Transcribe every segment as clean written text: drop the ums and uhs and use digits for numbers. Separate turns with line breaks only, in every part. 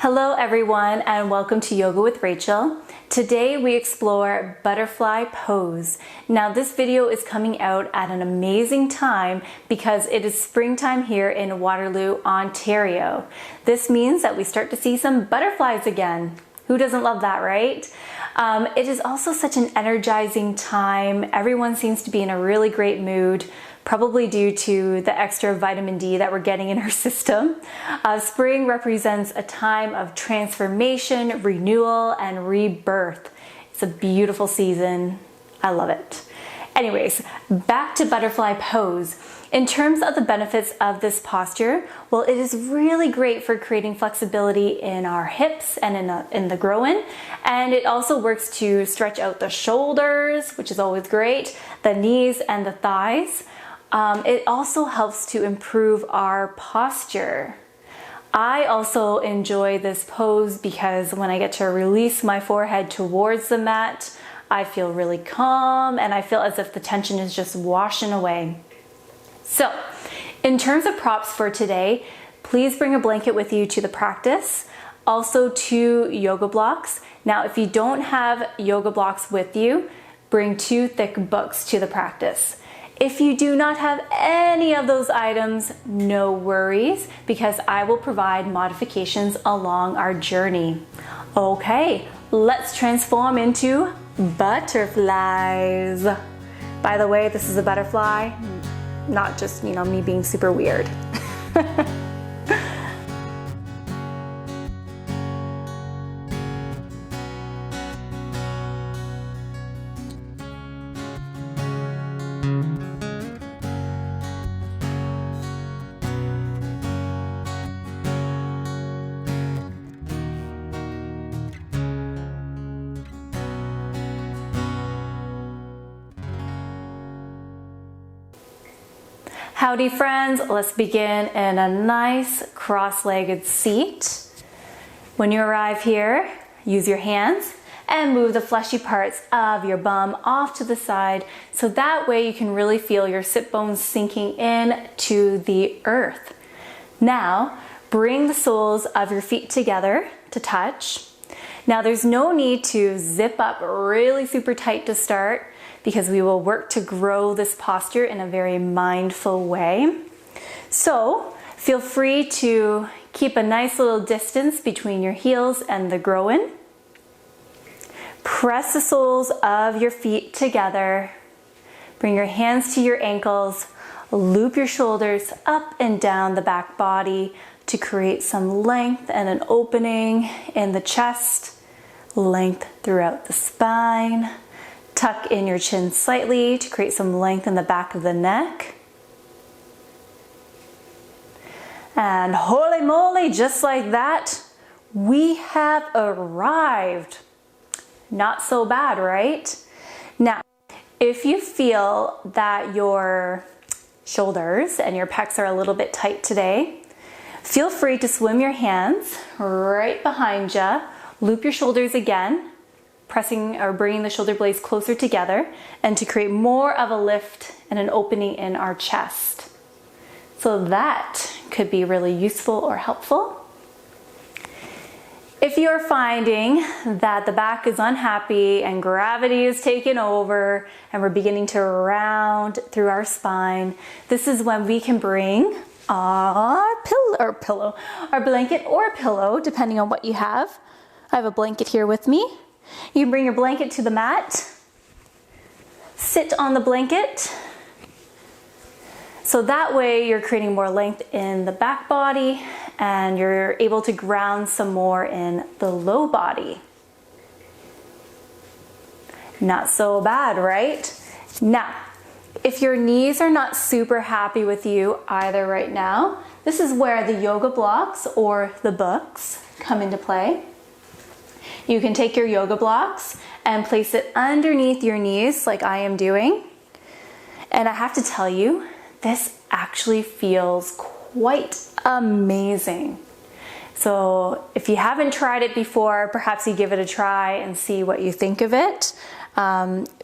Hello everyone and welcome to Yoga with Rachel. Today we explore butterfly pose. Now this video is coming out at an amazing time because it is springtime here in Waterloo, Ontario. This means that we start to see some butterflies again. Who doesn't love that, right? It is also such an energizing time. Everyone seems to be in a really great mood, probably due to the extra vitamin D that we're getting in our system. Spring represents a time of transformation, renewal, and rebirth. It's a beautiful season. I love it. Anyways, back to butterfly pose. In terms of the benefits of this posture, well, it is really great for creating flexibility in our hips and in the groin. And it also works to stretch out the shoulders, which is always great, the knees and the thighs. It also helps to improve our posture. I also enjoy this pose because when I get to release my forehead towards the mat, I feel really calm and I feel as if the tension is just washing away. So, in terms of props for today, please bring a blanket with you to the practice. Also 2 yoga blocks. Now, if you don't have yoga blocks with you, bring 2 thick books to the practice. If you do not have any of those items, no worries, because I will provide modifications along our journey. Okay, let's transform into butterflies. By the way, this is a butterfly, not just, me being super weird. Howdy friends, let's begin in a nice cross-legged seat. When you arrive here, use your hands and move the fleshy parts of your bum off to the side so that way you can really feel your sit bones sinking in to the earth. Now, bring the soles of your feet together to touch. Now there's no need to zip up really super tight to start, because we will work to grow this posture in a very mindful way. So feel free to keep a nice little distance between your heels and the groin. Press the soles of your feet together. Bring your hands to your ankles. Loop your shoulders up and down the back body to create some length and an opening in the chest, length throughout the spine. Tuck in your chin slightly to create some length in the back of the neck. And holy moly, just like that, we have arrived. Not so bad, right? Now, if you feel that your shoulders and your pecs are a little bit tight today, feel free to swim your hands right behind you. Loop your shoulders again, pressing or bringing the shoulder blades closer together, and to create more of a lift and an opening in our chest. So that could be really useful or helpful. If you're finding that the back is unhappy and gravity is taking over and we're beginning to round through our spine, this is when we can bring our blanket or pillow, depending on what you have. I have a blanket here with me. You can bring your blanket to the mat, sit on the blanket, so that way you're creating more length in the back body and you're able to ground some more in the low body. Not so bad, right? Now, if your knees are not super happy with you either right now, this is where the yoga blocks or the books come into play. You can take your yoga blocks and place it underneath your knees like I am doing. And I have to tell you, this actually feels quite amazing. So if you haven't tried it before, perhaps you give it a try and see what you think of it.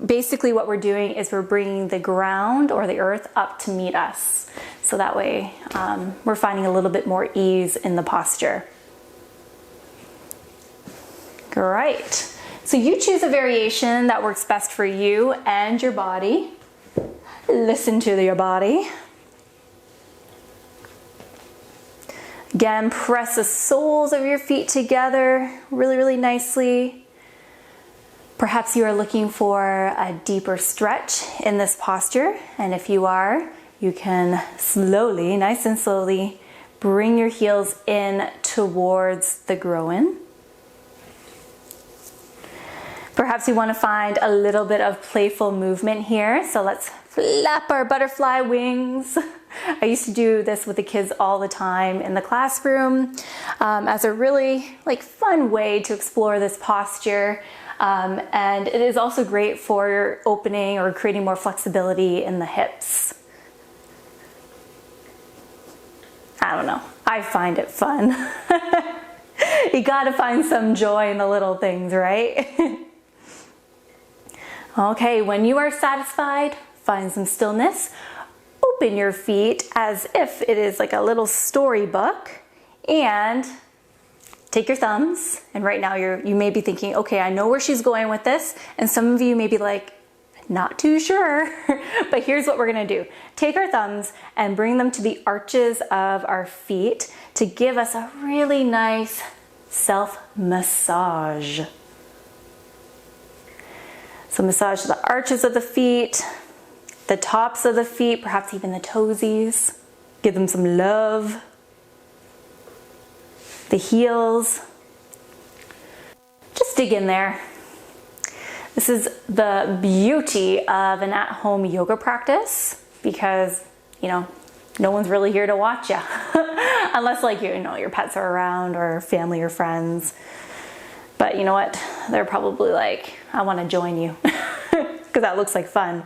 Basically what we're doing is we're bringing the ground or the earth up to meet us. So that way we're finding a little bit more ease in the posture. Great. So you choose a variation that works best for you and your body. Listen to your body. Again, press the soles of your feet together really, really nicely. Perhaps you are looking for a deeper stretch in this posture, and if you are, you can slowly, nice and slowly, bring your heels in towards the groin. Perhaps you want to find a little bit of playful movement here, so let's flap our butterfly wings. I used to do this with the kids all the time in the classroom as a really fun way to explore this posture. And it is also great for opening or creating more flexibility in the hips. I don't know, I find it fun. You gotta find some joy in the little things, right? Okay, when you are satisfied, find some stillness. Open your feet as if it is like a little storybook, and take your thumbs. And right now you may be thinking, okay, I know where she's going with this. And some of you may be like, not too sure. But here's what we're gonna do. Take our thumbs and bring them to the arches of our feet to give us a really nice self-massage. So massage the arches of the feet, the tops of the feet, perhaps even the toesies. Give them some love. The heels. Just dig in there. This is the beauty of an at-home yoga practice because, no one's really here to watch you. Unless your pets are around or family or friends. But you know what? They're probably like, I want to join you because that looks like fun.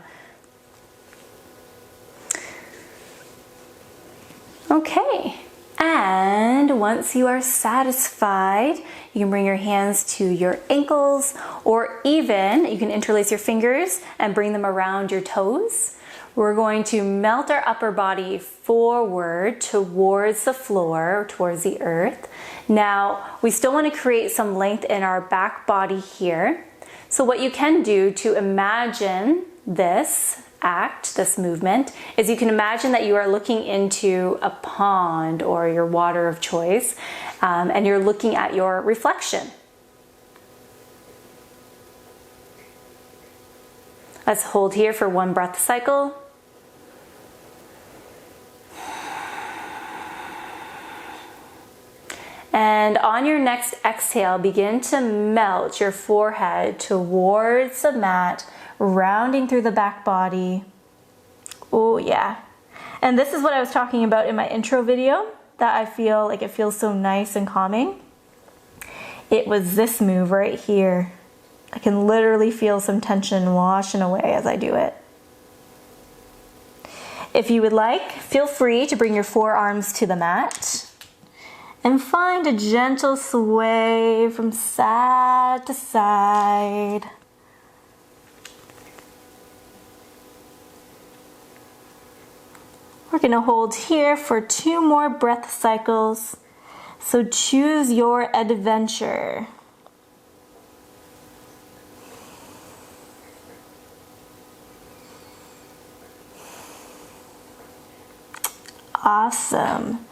Okay, and once you are satisfied, you can bring your hands to your ankles, or even you can interlace your fingers and bring them around your toes. We're going to melt our upper body forward towards the floor, towards the earth. Now, we still want to create some length in our back body here. So what you can do to imagine this act, this movement, is you can imagine that you are looking into a pond or your water of choice, and you're looking at your reflection. Let's hold here for one breath cycle. And on your next exhale, begin to melt your forehead towards the mat, rounding through the back body. Oh yeah. And this is what I was talking about in my intro video, that I feel like it feels so nice and calming. It was this move right here. I can literally feel some tension washing away as I do it. If you would like, feel free to bring your forearms to the mat and find a gentle sway from side to side. We're gonna hold here for 2 more breath cycles. So choose your adventure. Awesome.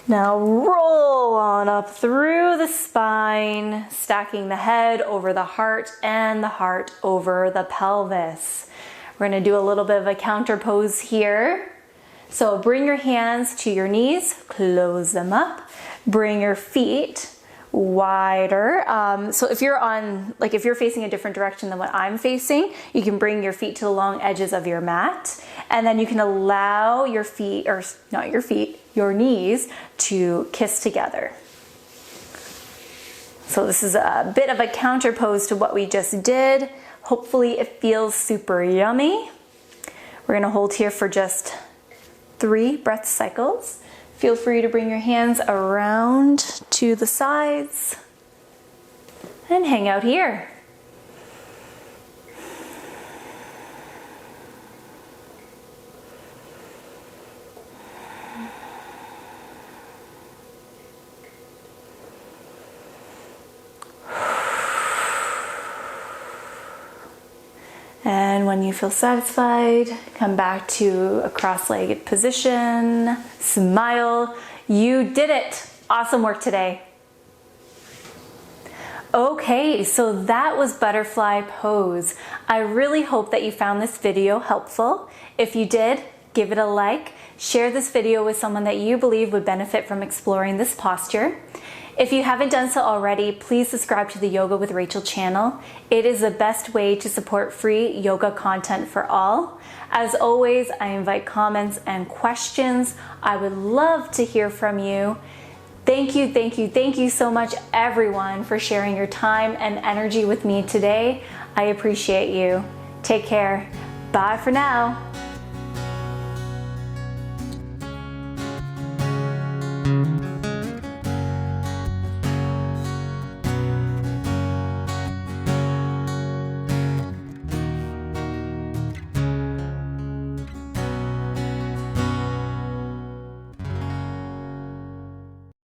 Now roll on up through the spine, stacking the head over the heart and the heart over the pelvis. We're gonna do a little bit of a counter pose here. So bring your hands to your knees, close them up, bring your feet wider. So if you're if you're facing a different direction than what I'm facing, you can bring your feet to the long edges of your mat, and then you can allow your feet, or not your feet, your knees to kiss together. So this is a bit of a counter pose to what we just did. Hopefully it feels super yummy. We're gonna hold here for just 3 breath cycles. Feel free to bring your hands around to the sides and hang out here. when you feel satisfied, come back to a cross-legged position, smile. You did it. Awesome work today. Okay, so that was butterfly pose. I really hope that you found this video helpful. If you did, give it a like. Share this video with someone that you believe would benefit from exploring this posture. If you haven't done so already, please subscribe to the Yoga with Rachel channel. It is the best way to support free yoga content for all. As always, I invite comments and questions. I would love to hear from you. Thank you so much, everyone, for sharing your time and energy with me today. I appreciate you. Take care. Bye for now.